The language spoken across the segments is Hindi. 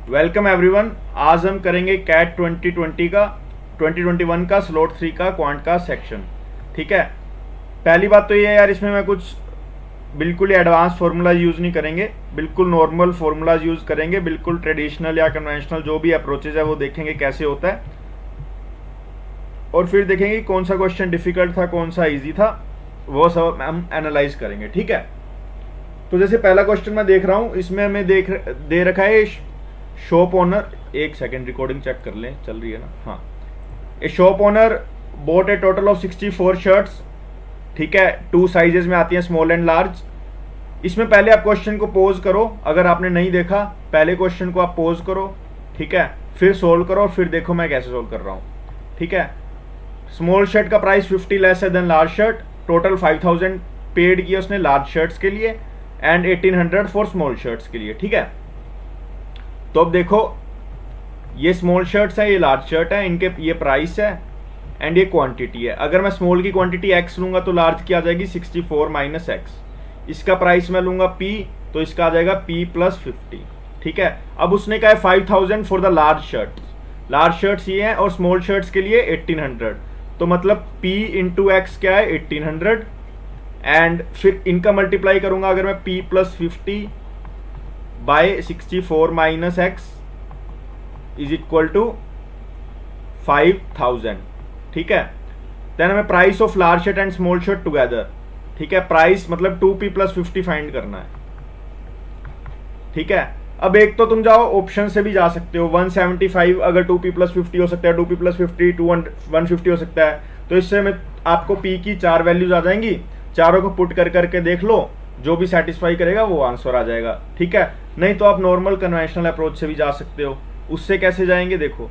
Welcome everyone. आज हम करेंगे कैट 2021 का स्लॉट 3 का क्वांट का सेक्शन। ठीक है, पहली बात तो ये है यार, इसमें मैं कुछ बिल्कुल ही एडवांस फार्मूला यूज़ नहीं करेंगे, बिल्कुल नॉर्मल फार्मूलाज यूज़ करेंगे, बिल्कुल ट्रेडिशनल या कन्वेंशनल जो भी अप्रोचेज है वो देखेंगे कैसे होता है, और फिर देखेंगे कौन सा क्वेश्चन डिफिकल्ट था कौन सा ईजी था, वो सब हम एनालाइज करेंगे। ठीक है, तो जैसे पहला क्वेश्चन मैं देख रहा हूँ, इसमें हमें दे रखा है शॉप ओनर, एक सेकेंड रिकॉर्डिंग चेक कर लें, चल रही है ना। हाँ, ए shop owner boat A total of 64 shirts. ठीक है, 2 साइजेस में आती हैं, स्मॉल एंड लार्ज। इसमें पहले आप क्वेश्चन को पोज करो, अगर आपने नहीं देखा पहले क्वेश्चन को आप पोज करो, ठीक है, फिर सोल्व करो और फिर देखो मैं कैसे सोल्व कर रहा हूँ। ठीक है, स्मॉल शर्ट का प्राइस 50 लेस है then large shirt, total 5000 paid किया उसने लार्ज शर्ट्स के लिए एंड 1800 फॉर स्मॉल शर्ट्स के लिए। ठीक है, तो अब देखो ये स्मॉल शर्ट्स है, ये लार्ज शर्ट है, इनके ये प्राइस है एंड ये क्वांटिटी है। अगर मैं स्मॉल की क्वांटिटी x लूंगा तो लार्ज की आ जाएगी 64 माइनस एक्स। इसका प्राइस मैं लूंगा p, तो इसका आ जाएगा p प्लस 50। ठीक है, अब उसने कहा है 5000 for the large shirts. Large shirts ये हैं और स्मॉल शर्ट्स के लिए 1800, तो मतलब p इंटू एक्स क्या है 1800 एंड फिर इनका मल्टीप्लाई करूंगा अगर मैं p plus 50 by 64 minus X is equal to 5000। ठीक है, देन हमें price of large shirt and small shirt together. ठीक है, प्राइस मतलब 2p प्लस 50 फाइंड करना है। ठीक है, अब एक तो तुम जाओ ऑप्शन से भी जा सकते हो, 175 अगर 2p प्लस 50 हो सकता है, 2p प्लस 50 150 हो सकता है, तो इससे में आपको p की 4 वैल्यूज आ जाएंगी, चारों को पुट कर करके देख लो, जो भी सेटिस्फाई करेगा वो आंसर आ जाएगा। ठीक है, नहीं तो आप नॉर्मल कन्वेंशनल अप्रोच से भी जा सकते हो। उससे कैसे जाएंगे देखो,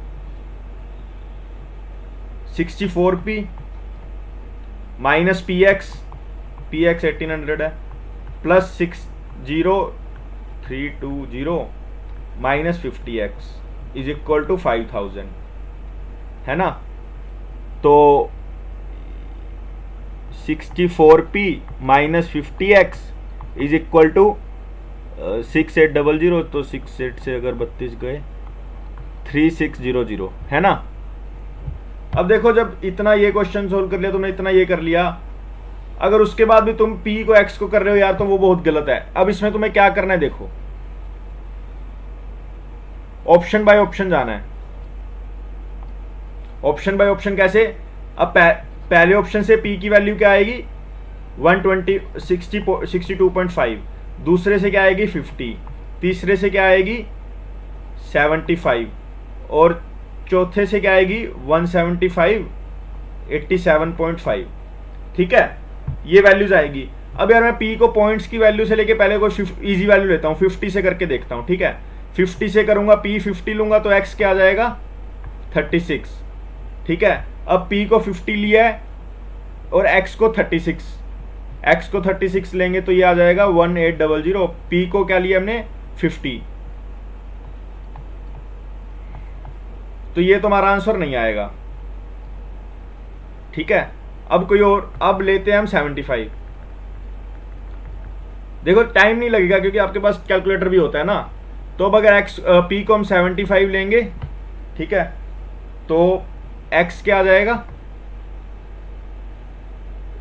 64p माइनस px 1800 है, plus 60320 minus 50x is equal to 5000, है ना। तो 64p minus 50x is equal to 6800, तो 68 से अगर 32 गए 3600, है ना। अब देखो, जब इतना ये क्वेश्चन सोल्व कर लिया तुमने, इतना ये कर लिया, अगर उसके बाद भी तुम p को x को कर रहे हो यार, तो वो बहुत गलत है। अब इसमें तुम्हें क्या करना है देखो, ऑप्शन बाय ऑप्शन जाना है। ऑप्शन बाय ऑप्शन कैसे, अब पहले ऑप्शन से p की वैल्यू क्या आएगी 62.5, दूसरे से क्या आएगी 50, तीसरे से क्या आएगी 75 और चौथे से क्या आएगी 175 87.5। ठीक है, ये वैल्यूज आएगी। अब यार मैं p को पॉइंट्स की वैल्यू से लेके पहले को इजी वैल्यू लेता हूँ, 50 से करके देखता हूँ। ठीक है, 50 से करूंगा, p 50 लूंगा तो x क्या आ जाएगा 36। ठीक है, अब p को 50 लिया है और x को 36 लेंगे तो ये आ जाएगा 1800। p को क्या लिया हमने 50, तो ये तुम्हारा आंसर नहीं आएगा। ठीक है, अब कोई और, अब लेते हैं हम 75। देखो टाइम नहीं लगेगा क्योंकि आपके पास कैलकुलेटर भी होता है ना। तो अब अगर p को हम 75 लेंगे, ठीक है, तो x क्या आ जाएगा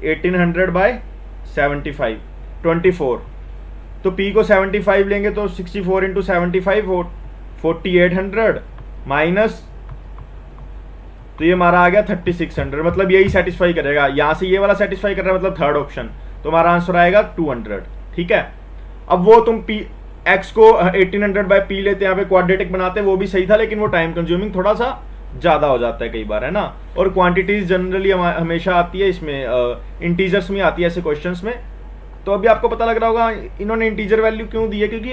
1800 बाय 75 24। तो p को 75 लेंगे तो 64 इंटू 75 4800 माइनस, तो ये हमारा आ गया 3600। मतलब यही सेटिस्फाई करेगा, यहां से ये वाला सेटिस्फाई कर रहा है, मतलब थर्ड ऑप्शन, तो हमारा आंसर आएगा 200। ठीक है, अब वो तुम x को 1800 बाय p लेते यहाँ पे क्वाड्रेटिक बनाते, वो भी सही था, लेकिन वो टाइम कंज्यूमिंग थोड़ा सा ज्यादा हो जाता है कई बार, है ना। और क्वांटिटीज जनरली हमेशा आती है इसमें, इंटीजर्स में आती है ऐसे क्वेश्चंस में। तो अभी आपको पता लग रहा होगा इन्होंने इंटीजर वैल्यू क्यों दी है, क्योंकि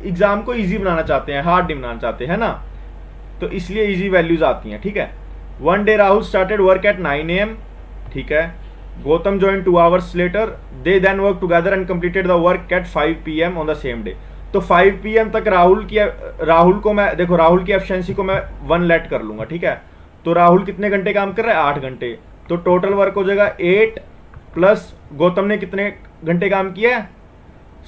एग्जाम को इजी बनाना चाहते हैं, हार्ड नहीं बनाना चाहते, है ना, तो इसलिए इजी वैल्यूज आती हैं। ठीक है, one day Rahul started work at 9 AM। ठीक है, Gautam join 2 hours later, they then work together and completed the work at 5 PM on the same day. तो 5 PM तक राहुल को मैं देखो, राहुल की एफिशिएंसी को मैं 1 लेट कर लूंगा। ठीक है, तो राहुल कितने घंटे काम कर रहा है 8 घंटे, तो टोटल वर्क हो जाएगा 8 प्लस गौतम ने कितने घंटे काम किया है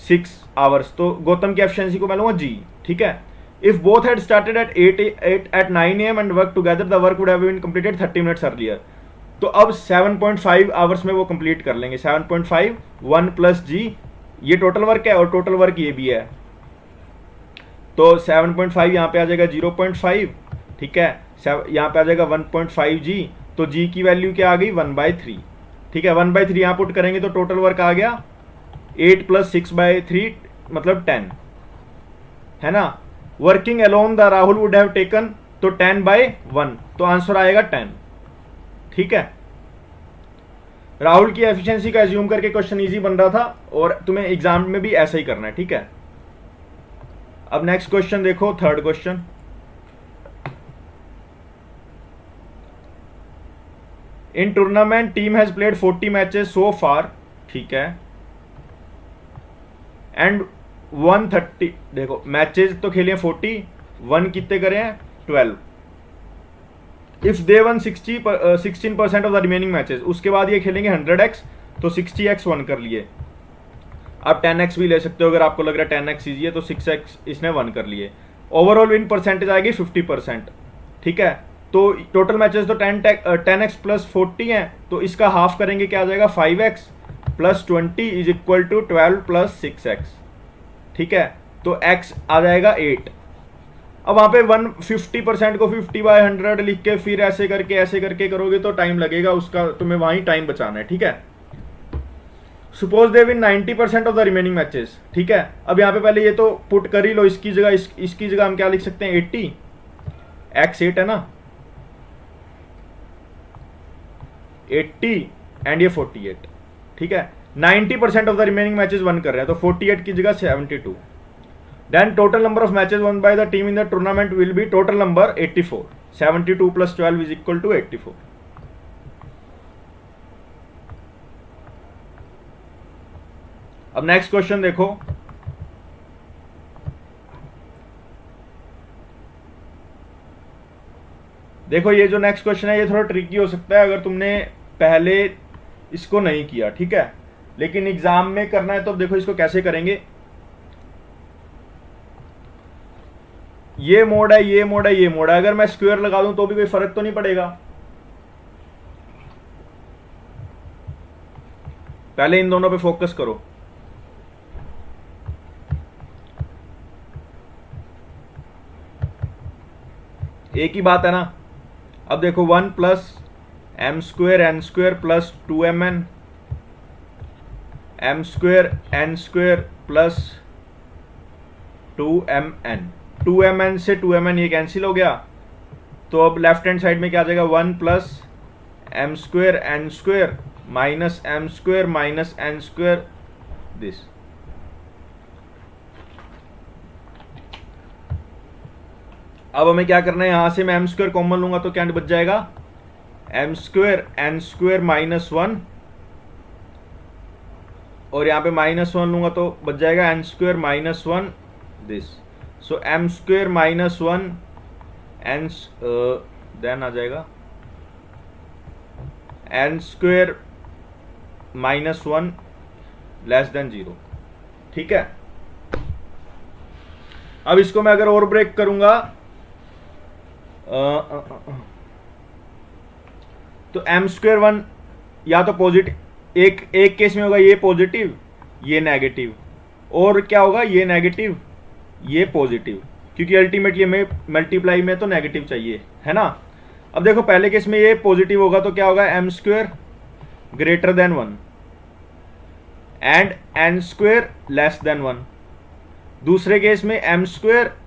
6 आवर्स, तो गौतम की एफिशिएंसी को मैं लूंगा जी। ठीक है, if both had started at 8 at 9 AM and work together the work would have been completed 30 minutes earlier. तो अब 7.5 आवर्स में वो कंप्लीट कर लेंगे। 7.5 1 प्लस जी, ये टोटल वर्क है और टोटल वर्क ये भी है, तो 7.5 यहाँ पे आ जाएगा 0.5, ठीक है, यहाँ पे आ जाएगा 1.5 जी, तो जी की वैल्यू क्या आ गई 1/3, ठीक है। 1/3 यहाँ पुट करेंगे तो टोटल वर्क आ गया 8 + 6/3 मतलब 10, है ना। Working alone the Rahul would have taken, तो 10/1, तो आंसर आएगा 10, ठीक है। राहुल की एफिशिएंसी का एज्यूम करके क्वेश्चन इजी बन रहा था और तुम्हें एग्जाम में भी ऐसा ही करना है, ठीक है। अब नेक्स्ट क्वेश्चन देखो, third question. In tournament team has played 40 matches so far, ठीक है, एंड 130, देखो मैचेस तो खेले 40, वन कितने करे हैं 12। If they one 16% of the remaining matches, उसके बाद ये खेलेंगे 100x, तो 60x वन कर लिए। आप 10x भी ले सकते हो अगर आपको लग रहा है 10x ईजी है, तो 6x इसने वन कर लिए। ओवरऑल विन परसेंटेज आएगी 50%, ठीक है। तो टोटल मैचेस तो 10x + 40 हैं, तो इसका हाफ करेंगे, क्या आ जाएगा 5x + 20 = 12 + 6x, ठीक है। तो x आ जाएगा 8। अब वहां पे 150% को 50/100 लिख के फिर ऐसे करके करोगे तो टाइम लगेगा, उसका तुम्हें वहीं टाइम बचाना है, ठीक है। Suppose they win 90% of the remaining matches, ठीक है। अब यहाँ पे पहले ये तो पुट कर ही लो, इसकी जगह इसकी जगह हम क्या लिख सकते हैं 80, x 8 है ना, 80 एंड ये 48, ठीक है। 90% of the remaining matches won कर रहे हैं, तो 48 की जगह 72। Then total number of matches won by the team in the tournament will be total number 84। 72 + 12 = 84। अब नेक्स्ट क्वेश्चन देखो, ये जो नेक्स्ट क्वेश्चन है ये थोड़ा ट्रिकी हो सकता है अगर तुमने पहले इसको नहीं किया, ठीक है, लेकिन एग्जाम में करना है। तो देखो इसको कैसे करेंगे, ये मोड है, ये मोड है, ये मोड है, अगर मैं स्क्वायर लगा दूं तो भी कोई फर्क तो नहीं पड़ेगा। पहले इन दोनों पे फोकस करो। एक ही बात है ना। अब देखो 1 + m² n² + 2mn, m² n² + 2mn, 2mn से 2mn ये कैंसिल हो गया, तो अब लेफ्ट हैंड साइड में क्या आ जाएगा 1 + m² n² - m² - n² this. अब हमें क्या करना है, यहां से मैं m² कॉमन लूंगा तो क्या बच जाएगा m² n² - 1, और यहाँ पे -1 लूंगा तो बच जाएगा n² - 1 this. So m² - 1 n then आ जाएगा n² - 1 < 0, ठीक है। अब इसको मैं अगर और ब्रेक करूंगा तो m² 1 या तो पॉजिटिव, एक केस में होगा ये पॉजिटिव ये नेगेटिव, और क्या होगा ये नेगेटिव ये पॉजिटिव, क्योंकि अल्टीमेटली हमें मल्टीप्लाई में तो नेगेटिव चाहिए, है ना। अब देखो पहले केस में ये पॉजिटिव होगा तो क्या होगा m² > 1 एंड n² < 1। दूसरे केस में m² <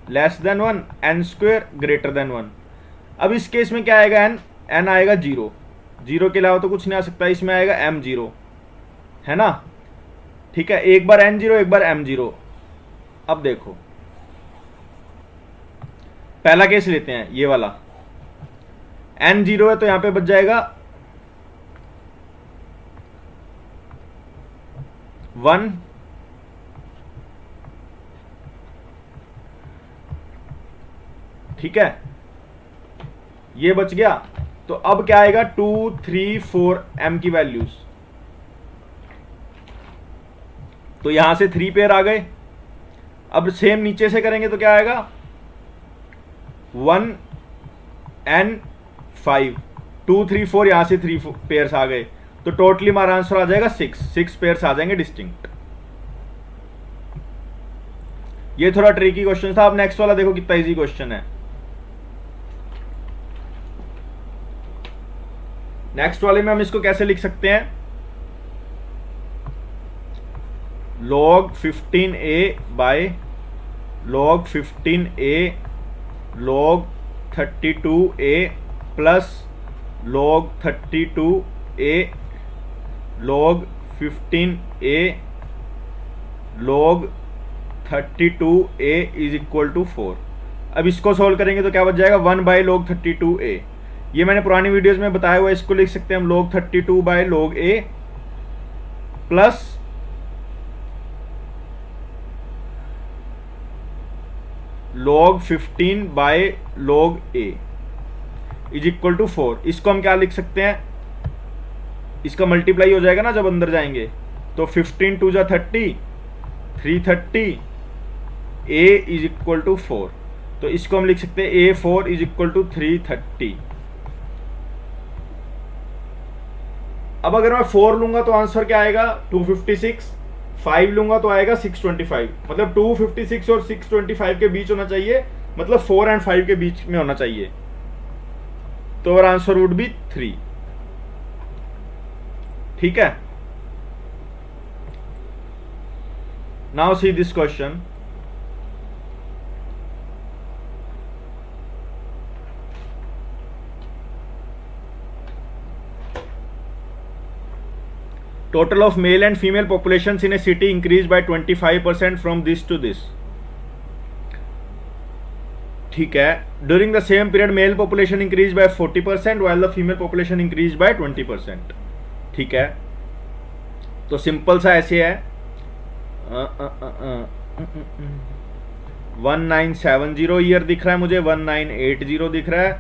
1 n² < 1। अब इस केस में क्या आएगा n आएगा 0, 0 के अलावा तो कुछ नहीं आ सकता, इसमें आएगा m0, है ना, ठीक है। एक बार n0 एक बार m0। अब देखो पहला केस लेते हैं, ये वाला n0 है तो यहां पे बच जाएगा 1 ठीक है, ये बच गया। तो अब क्या आएगा 2 3 4 m की वैल्यूज, तो यहां से 3 पेयर आ गए। अब सेम नीचे से करेंगे तो क्या आएगा 1 and 5, 2 3 4, यहाँ से 3 पेयर्स आ गए, तो टोटली हमारा आंसर आ जाएगा 6 पेयर्स आ जाएंगे डिस्टिंक्ट। ये थोड़ा ट्रिकी क्वेश्चन था। अब नेक्स्ट वाला देखो कितना इजी क्वेश्चन है। नेक्स्ट वाले में हम इसको कैसे लिख सकते हैं, log 15a by log 15a log 32a plus log 32a log 15a log 32a is equal to 4। अब इसको सोल्व करेंगे तो क्या बच जाएगा, 1 बाय log 32a। ये मैंने पुरानी वीडियोस में बताया हुआ है, इसको लिख सकते हैं हम log 32 by log a plus log 15 by log a is equal to 4। इसको हम क्या लिख सकते हैं, इसका मल्टीप्लाई हो जाएगा ना जब अंदर जाएंगे, तो 15 2 जा 30, 330, a इज इक्वल टू 4। तो इसको हम लिख सकते हैं a4 इज इक्वल टू 330। अब अगर मैं 4 लूंगा तो आंसर क्या आएगा, 256, 5 लूंगा तो आएगा 625। मतलब 256 और 625 के बीच होना चाहिए, मतलब 4 and 5 के बीच में होना चाहिए, तो और आंसर वुड बी 3। ठीक है, now see this question. Total of male and female populations in a city increased by 25% from this to this. ठीक है, during the same period male population increased by 40% while the female population increased by 20%. ठीक है, तो सिंपल सा ऐसे है, 1970 ईयर दिख रहा है मुझे, 1980 दिख रहा है,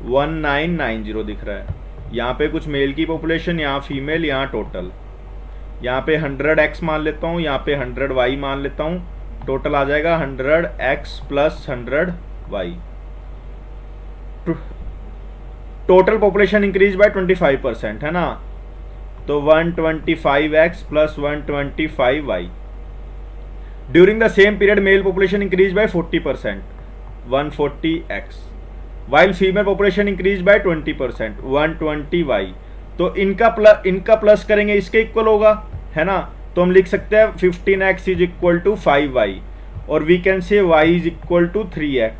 1990 दिख रहा है। यहाँ पे कुछ मेल की पॉपुलेशन, यहाँ फीमेल, यहाँ टोटल। यहाँ पे 100x मान लेता हूँ, यहाँ पे 100y मान लेता हूँ, टोटल आ जाएगा 100x plus 100y। Total population increase by 25% है ना, तो 125x plus 125y। During the same period mail population increase by 40%, 140x, while female population increase by 20%, 120y। तो इनका प्लस करेंगे, इसके इक्वल होगा, है ना, तो हम लिख सकते हैं 15x is equal to 5y और we can say y is equal to 3x।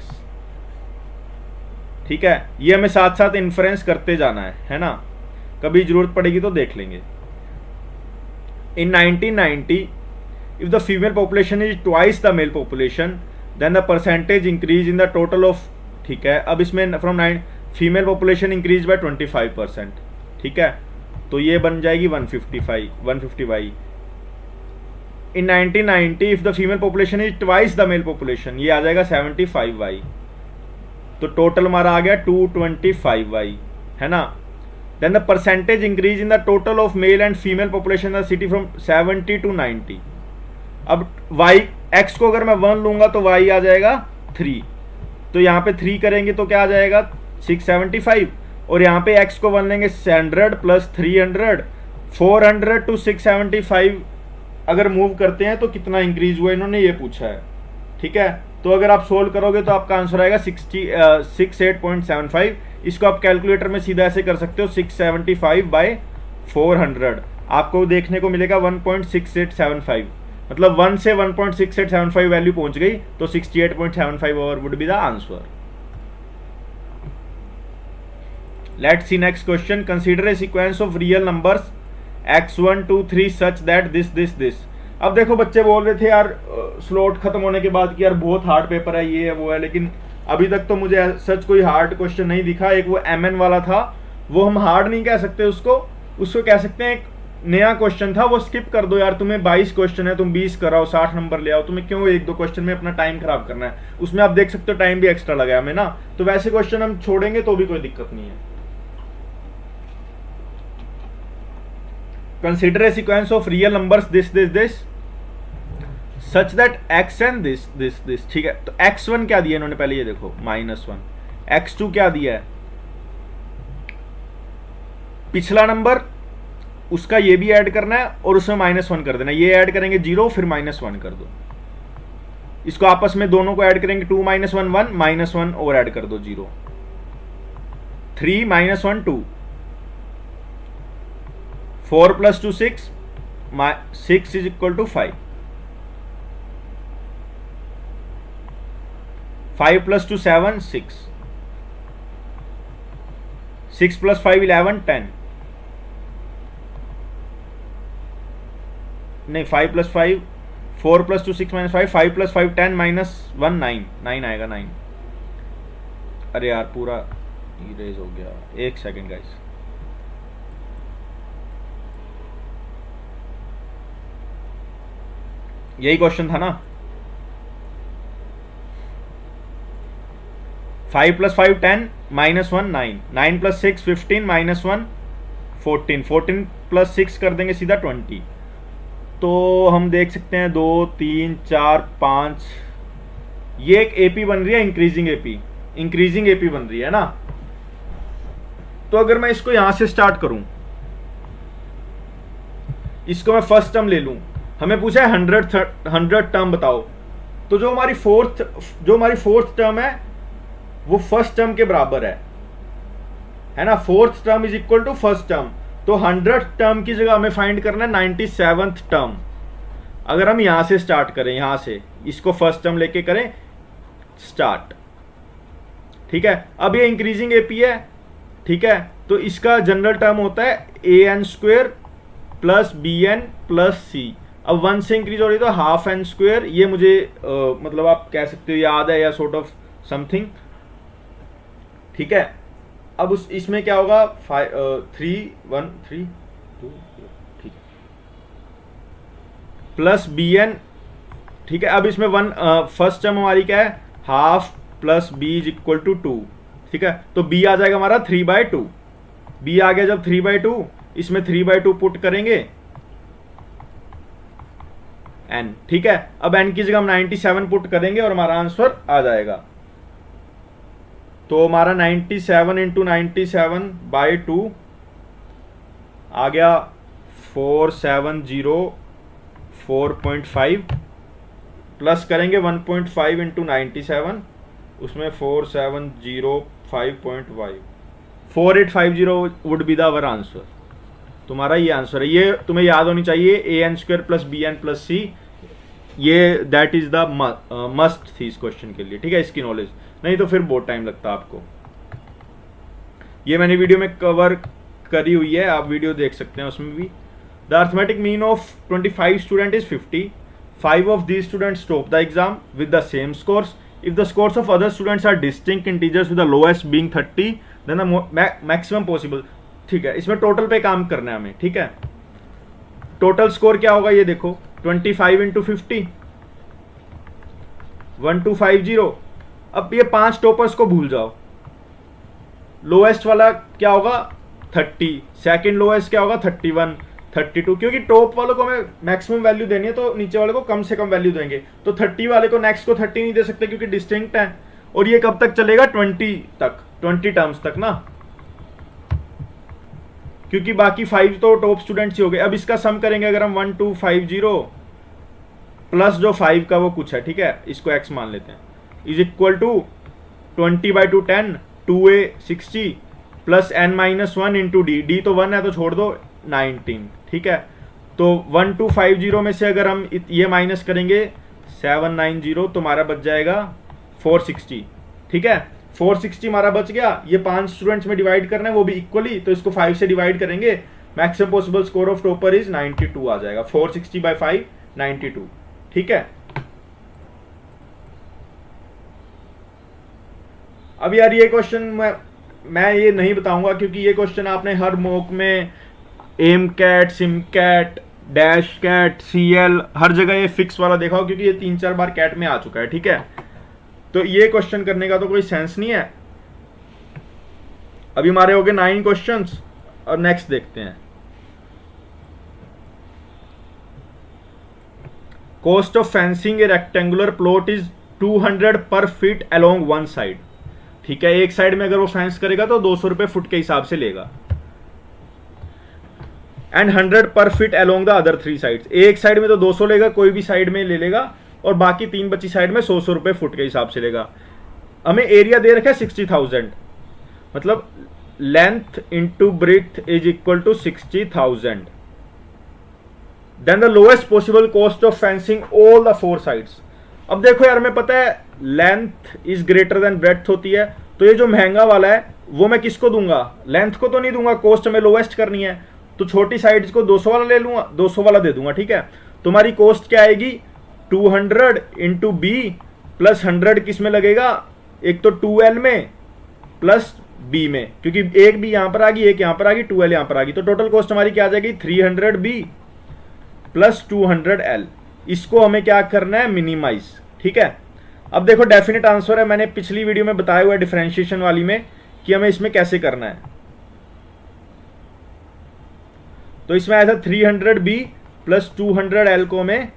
ठीक है, ये हमें साथ साथ इन्फ्रेंस करते जाना है ना, कभी जरूरत पड़ेगी तो देख लेंगे। इन 1990 if the female population is twice the male population then the percentage increase in the total of, ठीक है, अब इसमें from 9 female population increase by 25%। ठीक है, तो ये बन जाएगी 150y। In 1990 if the female population is twice the mail population, ये आ जाएगा 75y। तो टोटल हमारा आ गया 225y, है ना। Then the percentage increase in the total of male and female population in the city from 70 to 90। अब y x को अगर मैं 1 लूंगा तो y आ जाएगा 3, तो यहाँ पे 3 करेंगे तो क्या आ जाएगा 675, और यहाँ पे x को 1 लेंगे 100 प्लस 300, 400 to 675 अगर मूव करते हैं तो कितना इंक्रीज हुआ, इन्होंने ये पूछा है। ठीक है, तो अगर आप सोल्व करोगे तो आपका आंसर आएगा 68.75। इसको आप कैलकुलेटर में सीधा ऐसे कर सकते हो, 675 बाय 400 आपको देखने को मिलेगा 1.6875, मतलब 1 से 1.6875 वैल्यू पहुंच गई, तो 68.75 over would be the answer. Let's see next question. Consider a sequence of real numbers x1 2 3 such that this. अब देखो बच्चे बोल रहे थे यार स्लॉट खत्म होने के बाद कि यार बहुत हार्ड पेपर है, ये है वो है, लेकिन अभी तक तो मुझे सच कोई हार्ड क्वेश्चन नहीं दिखा। एक वो MN वाला था, वो हम हार्ड नहीं कह सकते उसको कह सकते हैं एक नया क्वेश्चन था, वो स्किप कर दो यार। तुम्हें 22 क्वेश्चन है, तुम 20 कराओ, 60 नंबर ले आओ, तुम्हें क्यों 1-2 क्वेश्चन में अपना टाइम खराब करना है। उसमें आप देख सकते हो टाइम भी एक्स्ट्रा लगा हमें ना, तो वैसे क्वेश्चन हम छोड़ेंगे तो भी कोई दिक्कत नहीं है। Consider a sequence of real numbers this. Such that x and this, ठीक है। तो x1 क्या दिया इन्होंने, पहले ये देखो -1, x2 क्या दिया है, पिछला नंबर उसका ये भी ऐड करना है और उसमें -1 कर देना, ये ऐड करेंगे 0 फिर -1 कर दो, इसको आपस में दोनों को ऐड करेंगे 2 -1 1 -1 और ऐड कर दो 0, 3 -1 2, 4 + 2 6, 6 इज इक्वल टू 5, 5 + 2 7 6, 6 + 5 11 10, नहीं 5 + 5 4 + 2 6 -5, 5 + 5 10 -1 9, 9 आएगा 9। अरे यार पूरा इरेज हो गया, एक सेकेंड गाइस। यही क्वेश्चन था ना, 5 + 5 10 -1 9, 9 + 6 15 -1 14, 14 + 6 कर देंगे सीधा 20। तो हम देख सकते हैं 2 3 4 5, ये एक एपी बन रही है, इंक्रीजिंग एपी बन रही है ना। तो अगर मैं इसको यहां से स्टार्ट करूं, इसको मैं फर्स्ट टर्म ले लूं, हमें पूछा है 100 टर्म बताओ, तो जो हमारी फोर्थ टर्म है वो फर्स्ट टर्म के बराबर है ना। Fourth term is equal to first term, तो 100 टर्म की जगह हमें फाइंड करना है 97th टर्म। अगर हम यहां से स्टार्ट करें, यहां से इसको फर्स्ट टर्म लेके करें स्टार्ट, ठीक है। अब ये इंक्रीजिंग एपी है, ठीक है, तो इसका जनरल टर्म होता है an² + bn + c। अब 1 से इंक्रीज हो रही तो ½ n², ये मुझे मतलब आप कह सकते हो याद है या सॉर्ट ऑफ समथिंग, ठीक है। अब इसमें क्या होगा 3 1 3 2, ठीक है, प्लस bn, ठीक है। अब इसमें फर्स्ट टर्म हमारी क्या है, ½ + b = 2, ठीक है। तो b आ जाएगा हमारा 3/2, b आ गया जब 3/2, इसमें 3/2 पुट करेंगे n, ठीक है। अब n की जगह हम 97 पुट करेंगे और हमारा आंसर आ जाएगा। तो हमारा 97 × 97/2 आ गया 4704.5, प्लस करेंगे 1.5 × 97, उसमें 4705.5, 4850 would be the our answer. तुम्हारा ये आंसर है, ये तुम्हें याद होनी चाहिए an² + bn + c, ये दैट इज द मस्ट थी इस क्वेश्चन के लिए, ठीक है, इसकी नॉलेज, नहीं तो फिर बहुत टाइम लगता आपको। ये मैंने वीडियो में कवर करी हुई है, आप वीडियो देख सकते हैं उसमें भी। The arithmetic mean of 25 student is 50, 5 of these students stop the exam with the same scores. If the scores of other students are distinct integers with the lowest being 30, then the maximum possible, ठीक है। इसमें टोटल पे काम करना है हमें, ठीक है। टोटल स्कोर क्या होगा ये देखो, 25 × 50 1250। अब ये 5 टॉपर्स को भूल जाओ, लोएस्ट वाला क्या होगा 30, सेकंड लोएस्ट क्या होगा 31 32, क्योंकि टॉप वालों को हमें मैक्सिमम वैल्यू देनी है तो नीचे वाले को कम से कम वैल्यू देंगे। तो 30 वाले को नेक्स्ट को 30 नहीं दे सकते क्योंकि डिस्टिंक्ट है, और ये कब तक चलेगा 20 टर्म्स तक ना, क्योंकि बाकी 5 तो टॉप स्टूडेंट्स ही हो गए। अब इसका सम करेंगे अगर हम 1250 प्लस जो 5 का वो कुछ है, ठीक है, इसको x मान लेते हैं, is equal to 20/2 10, 2a 60 plus n - 1 × d तो 1 है तो छोड़ दो 19, ठीक है। तो 1250 में से अगर हम ये माइनस करेंगे 790 तो हमारा बच जाएगा 460, ठीक है। 460 हमारा बच गया, ये 5 स्टूडेंट्स में डिवाइड करना है वो भी इक्वली, तो इसको 5 से डिवाइड करेंगे, maximum possible score of topper is 92 आ जाएगा, 460/5 92, ठीक है। अब यार ये क्वेश्चन मैं ये नहीं बताऊंगा क्योंकि ये क्वेश्चन आपने हर मॉक में M CAT, sim CAT, dash CAT, CL हर जगह ये फिक्स वाला देखा हो, क्योंकि ये 3-4 बार कैट में आ चुका है, ठीक है। तो ये क्वेश्चन करने का तो कोई सेंस नहीं है। अभी हमारे हो गए 9 क्वेश्चंस और नेक्स्ट देखते हैं। Cost of fencing A rectangular plot is 200 पर फीट अलोंग वन साइड। ठीक है, एक साइड में अगर वो फेंस करेगा तो 200 रुपए फुट के हिसाब से लेगा। एंड 100 पर feet along the other 3 sides. एक साइड में तो 200 लेगा, कोई भी साइड में ले लेगा, और बाकी 3 बची साइड में 100 रुपए फुट के हिसाब से लेगा। हमें एरिया दे रखा है 60,000, मतलब length into breadth is equal to 60,000। Then the lowest possible cost of fencing all the 4 sides. अब देखो यार, हमें पता है length is greater than breadth होती है, तो ये जो महंगा वाला है वो मैं किसको दूंगा? लेंथ को तो नहीं दूंगा, कॉस्ट हमें लोएस्ट करनी है, तो छोटी साइड्स को 200 वाला ले लूंगा, 200 वाला दे दूंगा। ठीक है, तुम्हारी कॉस्ट क्या आएगी? 200 इंटू बी प्लस 100 किस में लगेगा? एक तो 2L में प्लस बी में, क्योंकि एक बी यहां पर आ गई, एक यहां पर आ गई, 2L यहां पर आ गई, तो टोटल कॉस्ट हमारी क्या आ जाएगी? 300 बी प्लस 200 L। इसको हमें क्या करना है? मिनिमाइज। ठीक है, अब देखो डेफिनेट आंसर है, मैंने पिछली वीडियो में बताया हुआ है डिफरेंशिएशन वाली में कि हमें इसमें कैसे करना है। तो इसमें आया था 300 बी प्लस 200 L को हमें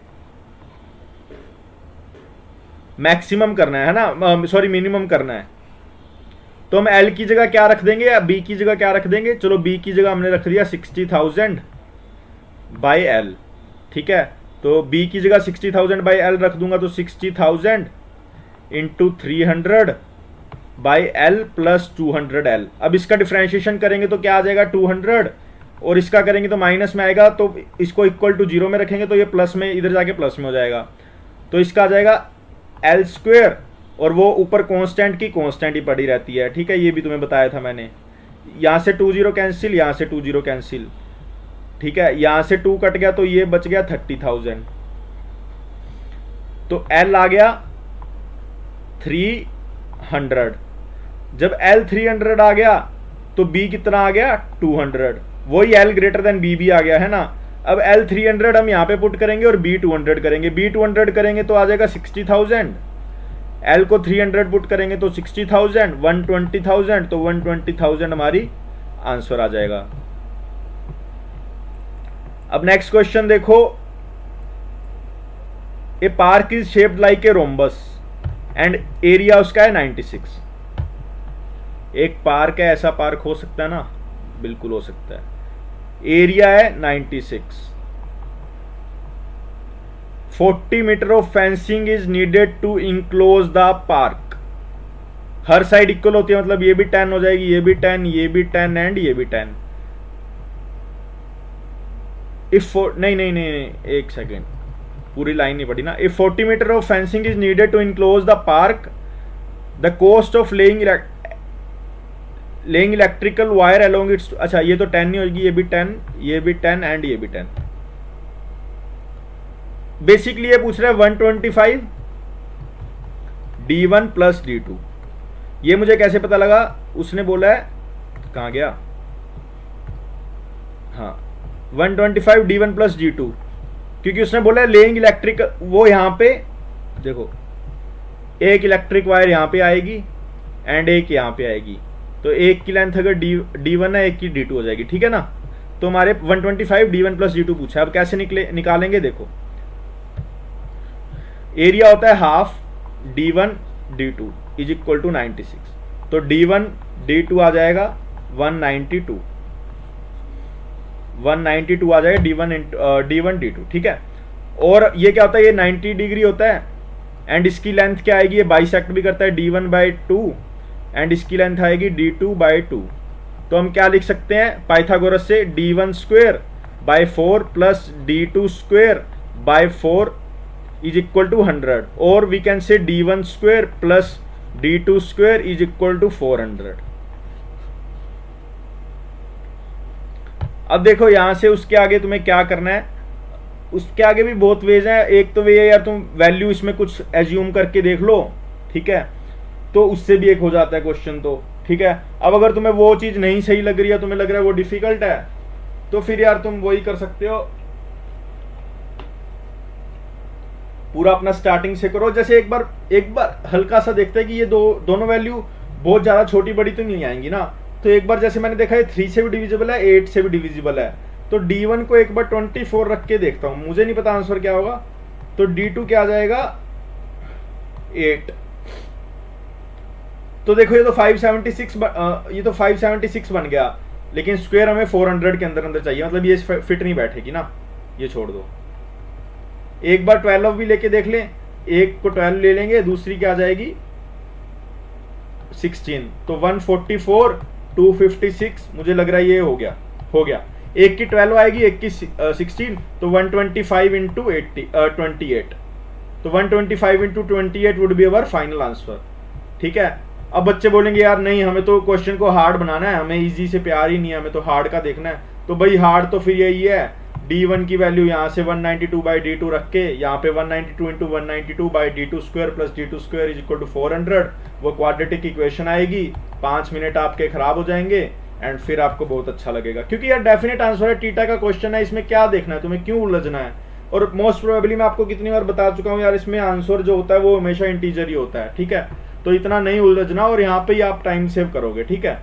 मैक्सिमम करना है ना, सॉरी मिनिमम करना है। तो हम L की जगह क्या रख देंगे या B की जगह क्या रख देंगे? चलो B की जगह हमने रख दिया 60,000 बाई L। ठीक है, तो B की जगह 60,000 बाई L रख दूंगा, तो 60,000 into 300 by L plus 200 L। अब इसका डिफरेंशिएशन करेंगे तो क्या आ जाएगा? 200, और इसका करेंगे तो माइनस में आएगा, तो इसको इक्वल टू 0 में रखेंगे तो ये प्लस में, इधर जाके प्लस में हो जाएगा, तो इसका आ जाएगा L स्क्वेयर, और वो ऊपर कांस्टेंट की कांस्टेंट ही पड़ी रहती है। ठीक है, ये भी तुम्हें बताया था मैंने। यहाँ से 2 0 कैंसिल, यहाँ से 2 0 कैंसिल। ठीक है, यहाँ से 2 कट गया तो ये बच गया 30,000। तो L आ गया 300। जब L 300 आ गया तो B कितना आ गया? 200। वही L ग्रेटर देन B भी आ गया है ना। अब L 300 हम यहाँ पे पुट करेंगे और B 200 करेंगे। B 200 करेंगे तो आ जाएगा 60,000। L को 300 पुट करेंगे तो 60,000, 120,000, तो 120,000 हमारी आंसर आ जाएगा। अब नेक्स्ट क्वेश्चन देखो, a park is shaped like a rhombus and area उसका है 96। एक पार्क है, ऐसा पार्क हो सकता है ना? बिल्कुल हो सकता है। एरिया है 96। 40 metre of fencing is needed to enclose the park. हर साइड इक्वल होती है, मतलब ये भी 10 हो जाएगी, ये भी 10, ये भी 10 एंड ये भी 10। इफ नहीं, एक सेकेंड, पूरी लाइन नहीं पड़ी ना। If 40 metre of fencing is needed to enclose the park, the cost of laying electrical wire along its, अच्छा ये तो 10 नहीं होगी, ये भी 10, ये भी 10 एंड ये भी 10। बेसिकली ये पूछ रहा है 125 D1 प्लस D2। ये मुझे कैसे पता लगा? उसने बोला है, कहाँ गया? हाँ, 125 D1 प्लस D2, क्योंकि उसने बोला है लेइंग इलेक्ट्रिक, वो यहां पे देखो एक इलेक्ट्रिक वायर यहां पे आएगी एंड एक यहां पे आएगी, तो एक की लेंथ अगर D1 है, एक की D2 हो जाएगी। ठीक है ना, तो हमारे 125 D1 प्लस D2 पूछा है। अब कैसे निकालेंगे? देखो, एरिया होता है half D1 D2 is equal to 96, तो D1 D2 आ जाएगा 192 आ जाएगा D1 D2। ठीक है, और ये क्या होता है? ये 90 डिग्री होता है एंड इसकी लेंथ क्या आएगी? ये बाइसेक्ट भी करता है D1/2 एंड इसकी लेंथ आएगी D2/2। तो हम क्या लिख सकते हैं पाइथागोरस से? D1 square by 4 plus D2 square by 4 is equal to 100, और we can say D1 square plus D2 square is equal to 400। अब देखो यहां से उसके आगे तुम्हें क्या करना है? उसके आगे भी बहुत वेज हैं। एक तो वे यार तुम वैल्यू इसमें कुछ एज्यूम करके देख लो, ठीक है, तो उससे भी एक हो जाता है क्वेश्चन। तो ठीक है, अब अगर तुम्हें वो चीज नहीं सही लग रही है, तुम्हें लग रहा है वो डिफिकल्ट है, तो फिर यार तुम वही कर सकते हो, पूरा अपना स्टार्टिंग से करो। जैसे एक बार हल्का सा देखते हैं कि ये दोनों वैल्यू बहुत ज्यादा छोटी बड़ी तो नहीं आएंगी ना। तो एक बार जैसे मैंने देखा है 3 से भी डिविजिबल है, 8 से भी डिविजिबल है, तो D1 को एक बार 24 रख के देखता हूँ। मुझे नहीं पता आंसर क्या होगा, तो D2 क्या आ जाएगा 8। तो देखो ये तो 576 बन गया, लेकिन स्क्वायर हमें 400 के अंदर अंदर चाहिए, मतलब ये फिट नहीं बैठेगी ना, ये छोड़ दो। एक बार 12 भी लेके देख लें, एक को 12 ले लेंगे, दूसरी क्या आ जाएगी 16, तो 144 256, मुझे लग रहा है ये हो गया एक की 12 आएगी, एक की 16, तो 125 इंटू 28, तो 125 into 28 would be our final answer. ठीक है, अब बच्चे बोलेंगे यार नहीं हमें तो क्वेश्चन को हार्ड बनाना है, हमें इजी से प्यार ही नहीं है, हमें तो हार्ड का देखना है। तो भाई हार्ड तो फिर यही है, D1 की वैल्यू यहाँ से 192 बाई D2 रख के यहाँ पे 192 into 192 by D2 square plus D2 square is equal to 400, वो क्वाड्रेटिक इक्वेशन आएगी। 5 मिनट आपके खराब हो जाएंगे एंड फिर आपको बहुत अच्छा लगेगा, क्योंकि यार डेफिनेट आंसर है, थीटा का क्वेश्चन है, इसमें क्या देखना है, तुम्हें क्यों उलझना है। और मोस्ट प्रोबेबली मैं आपको कितनी बार बता चुका हूँ यार, इसमें आंसर जो होता है वो हमेशा इंटीजर ही होता है। ठीक है, तो इतना नहीं उलझना और यहाँ पे ही आप टाइम सेव करोगे। ठीक है,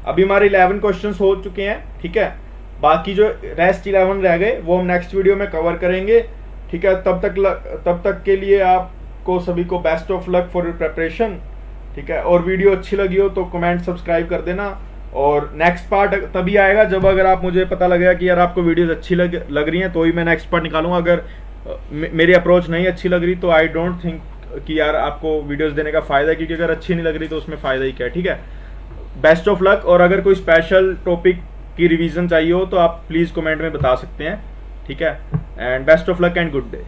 अभी हमारे 11 क्वेश्चंस हो चुके हैं। ठीक है, बाकी जो रेस्ट 11 रह गए वो हम नेक्स्ट वीडियो में कवर करेंगे। ठीक है, तब तक के लिए आपको सभी को best of luck for your preparation. ठीक है, और वीडियो अच्छी लगी हो तो कमेंट सब्सक्राइब कर देना, और नेक्स्ट पार्ट तभी आएगा जब अगर आप मुझे पता लगेगा कि यार आपको वीडियोस अच्छी लग रही हैं, तो ही मैं नेक्स्ट पार्ट निकालूंगा। अगर मेरी अप्रोच नहीं अच्छी लग रही तो आई डोंट थिंक कि यार आपको वीडियोस देने का फ़ायदा है, क्योंकि अगर अच्छी नहीं लग रही तो उसमें फ़ायदा ही क्या है। ठीक है, बेस्ट ऑफ लक, और अगर कोई स्पेशल टॉपिक की रिवीजन चाहिए हो तो आप प्लीज़ कमेंट में बता सकते हैं। ठीक है, and best of luck and good day.